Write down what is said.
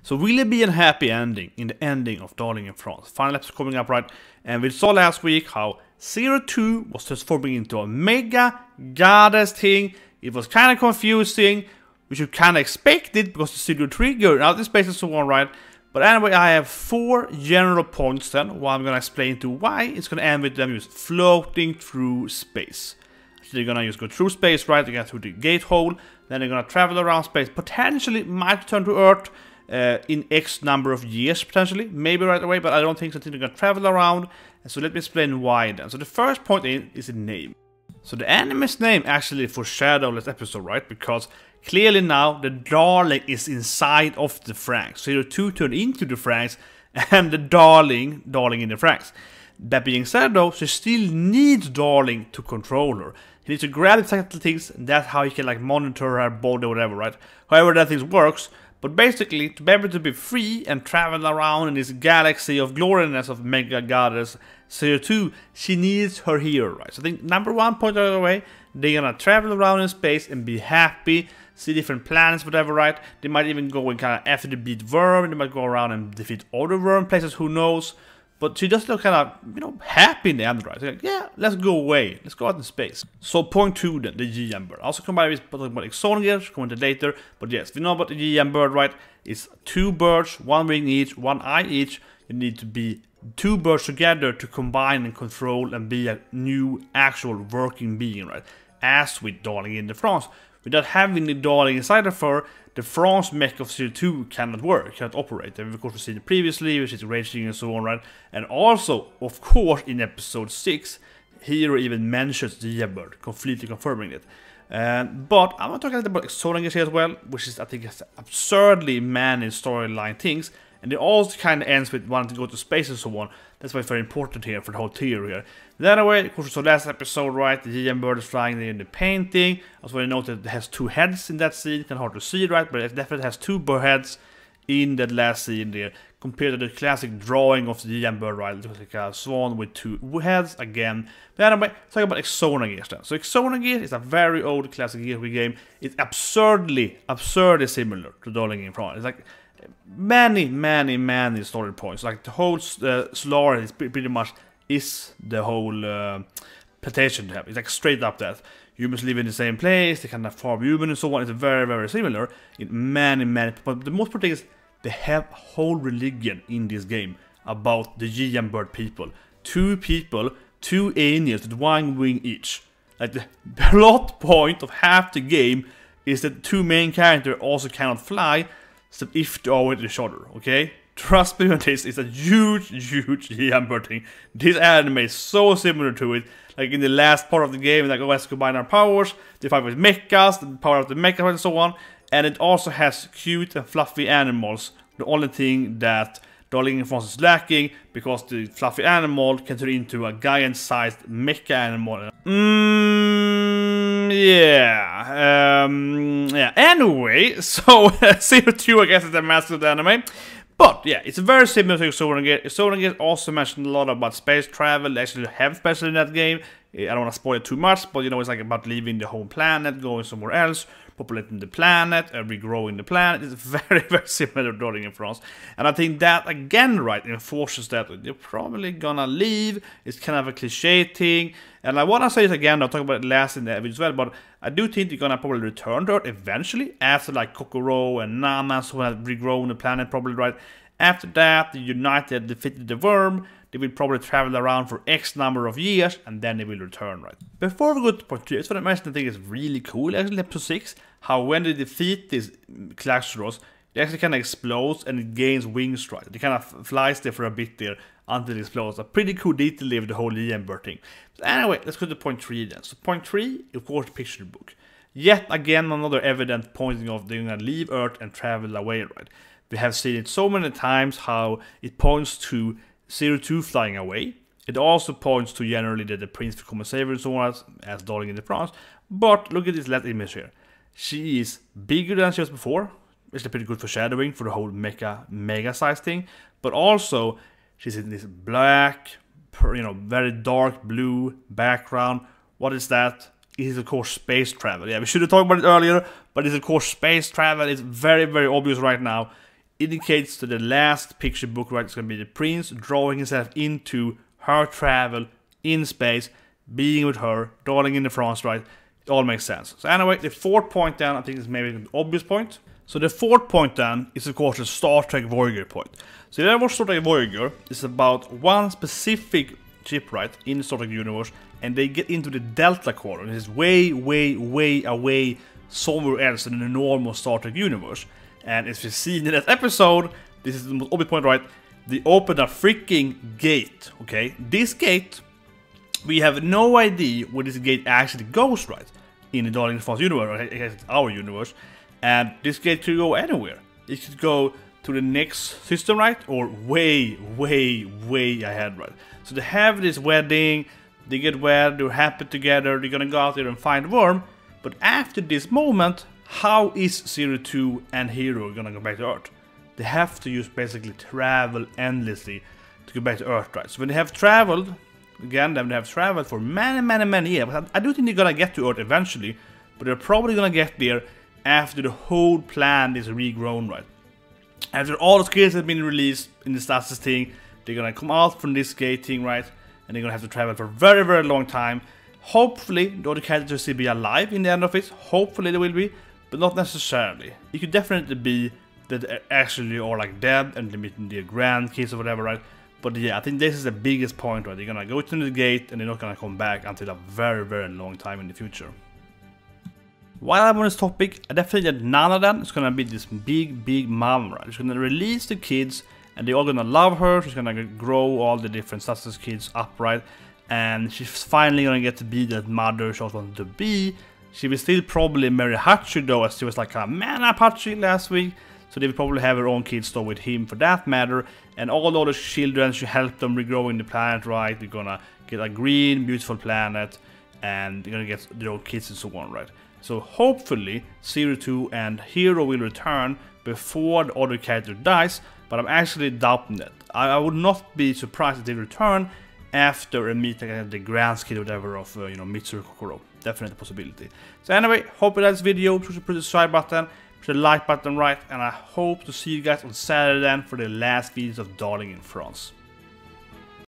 So will it be a happy ending in the ending of Darling in France? Final episode coming up, right? And we saw last week how Zerotwo was transforming into a mega goddess thing. It was kind of confusing. We should kind of expect it because the studio triggered out in space and so on, right? But anyway, I have 4 general points then, where I'm gonna explain to why it's gonna end with them just floating through space. So they're gonna just go through space, right? They get through the gate hole, then they're gonna travel around space, potentially might return to Earth in X number of years, potentially, maybe right away, but I don't think so. I think they're gonna travel around, and so let me explain why then. So the first point is the name. So the anime's name actually foreshadows this episode, right? Because clearly now the Darling is inside of the Franxx. So Zerotwo turned into the Franxx and the Darling in the Franxx. That being said though, she still needs Darling to control her. He needs to grab the technical things, and that's how he can like monitor her body or whatever, right? However that thing works. But basically, to be able to be free and travel around in this galaxy of gloriness of Mega Goddess Zerotwo, she needs her hero, right? So I think number 1 point out of the way, they're gonna travel around in space and be happy, see different planets, whatever, right? They might even go and kind of after they beat Worm, they might go around and defeat other Worm places, who knows? But she just look kind of, you know, happy in the end, right? So like, yeah, let's go away. Let's go out in space. So point 2 then, the Jian bird. Also combined with talking about Xenogears, comment later. But yes, we know about the Jian bird, right? It's 2 birds, 1 wing each, 1 eye each. You need to be 2 birds together to combine and control and be a new actual working being, right? As with Darling in the France. Without having the Darling inside of her, the France mech of Zerotwo cannot work, cannot operate. And of course we've seen it previously, which is raging and so on, right? And also, of course, in episode 6, Hiro even mentions the Jian bird, completely confirming it. But I'm going to talk a little about Xenogears here as well, which is, I think, absurdly many storyline things. And it also kind of ends with wanting to go to space and so on. That's why it's very important here for the whole theory here. Then anyway, of course, we saw last episode, right? The Jian bird is flying there in the painting. Also, I noted it has 2 heads in that scene. Kind of hard to see, right? But it definitely has 2 bird heads in that last scene there. Compared to the classic drawing of the Jian bird, right? It looks like a swan with 2 heads again. But anyway, let's talk about Xenogears then. So Xenogears is a very old classic Gear game. It's absurdly similar to Darling in France. It's like many story points. Like the whole story is pretty much is the whole plantation to have. It's like straight up that humans live in the same place, they kind of farm human and so on. It's very similar in many. But the most important thing is they have a whole religion in this game about the Jian bird people. 2 people, 2 aliens with 1 wing each. Like the plot point of half the game is that 2 main characters also cannot fly. So if they are with each other, okay? Trust me on this, it's a huge Jian bird thing. This anime is so similar to it. Like in the last part of the game, like, oh, let's combine our powers. They fight with mechas, the power of the mechas and so on. And it also has cute and fluffy animals. The only thing that Darling in France is lacking, because the fluffy animal can turn into a giant-sized mecha animal. Yeah. Anyway, so Zerotwo, I guess, is the master of the anime. But yeah, it's very similar to Xenogears. Xenogears also mentioned a lot about space travel. They actually have special in that game. I don't want to spoil it too much, but you know, it's like about leaving the home planet, going somewhere else, populating the planet, regrowing the planet. It's very similar to Darling in France. And I think that, again, right, enforces that they're probably gonna leave. It's kind of a cliche thing. And I want to say it again, I'll talk about it last in the video as well, but I do think they're gonna probably return to Earth eventually, after like Kokoro and Nana, who have regrown the planet, probably, right? After that, the United defeated the Worm. They will probably travel around for X number of years, and then they will return, right? Before we go to point 3, I just want to mention the thing is really cool, actually, episode 6, how when they defeat these Xenogears, it actually kind of explodes and it gains wings, right? It kind of flies there for a bit there until it explodes. A pretty cool detail there with the whole Jian bird thing. So anyway, let's go to point 3 then. So point 3, of course, the picture book. Yet again, another evidence pointing of they're gonna leave Earth and travel away, right? We have seen it so many times how it points to Zerotwo flying away. It also points to generally that the prince will come and save her and so on, as Darling in the France. But look at this last image here. She is bigger than she was before. It's a pretty good foreshadowing for the whole mega size thing. But also, she's in this black, you know, very dark blue background. What is that? It is of course space travel. Yeah, we should have talked about it earlier, but it's of course space travel. It's very obvious right now. indicates to the last picture book, right? It's going to be the prince drawing himself into her travel in space, being with her, darling in the France, right? It all makes sense. So anyway, the fourth point then, I think is maybe an obvious point. So the fourth point then is of course the Star Trek Voyager point. So there was Star Trek Voyager is about one specific ship, right, in the Star Trek universe, and they get into the Delta Quadrant. It's way, way, way away somewhere else in the normal Star Trek universe. And as we've seen in that episode, this is the most obvious point, right? They opened a freaking gate, okay? This gate, we have no idea where this gate actually goes, right? In the Darling in the France universe, or I guess it's our universe. And this gate could go anywhere. It could go to the next system, right? Or way, way, way ahead, right? So they have this wedding, they get wed, they're happy together, they're gonna go out there and find Worm. But after this moment, how is Zerotwo and Hiro gonna go back to Earth? They have to just basically travel endlessly to go back to Earth, right? So when they have traveled, again, they have traveled for many years. But I do think they're gonna get to Earth eventually, but they're probably gonna get there after the whole plan is regrown, right? After all the skills have been released in the stasis thing, they're gonna come out from this gate thing, right? And they're gonna have to travel for a very, very long time. Hopefully, the other characters will be alive in the end of it. Hopefully they will be, but not necessarily. It could definitely be that they actually are like dead and they're meeting their grandkids or whatever, right? But yeah, I think this is the biggest point, right? They're gonna go to the gate and they're not gonna come back until a very, very long time in the future. While I'm on this topic, I definitely that none of them is gonna be this big mom, right? She's gonna release the kids and they're all gonna love her. She's gonna grow all the different stasis kids up, right? And she's finally gonna get to be that mother she wanted to be. She will still probably marry Hachi though, as she was like a man up Hachi last week. So they will probably have her own kids though with him for that matter. And all the other children, she helped them regrowing the planet, right? They're gonna get a green, beautiful planet. And they're gonna get their own kids and so on, right? So hopefully Zerotwo and Hiro will return before the other character dies. But I'm actually doubting that. I would not be surprised if they return after a meeting at the grandkid or whatever of Mitsuru Kokoro. Definitely a possibility. So anyway, hope you liked this video. Push the subscribe button, push the like button, right? And I hope to see you guys on Saturday then for the last videos of Darling in France.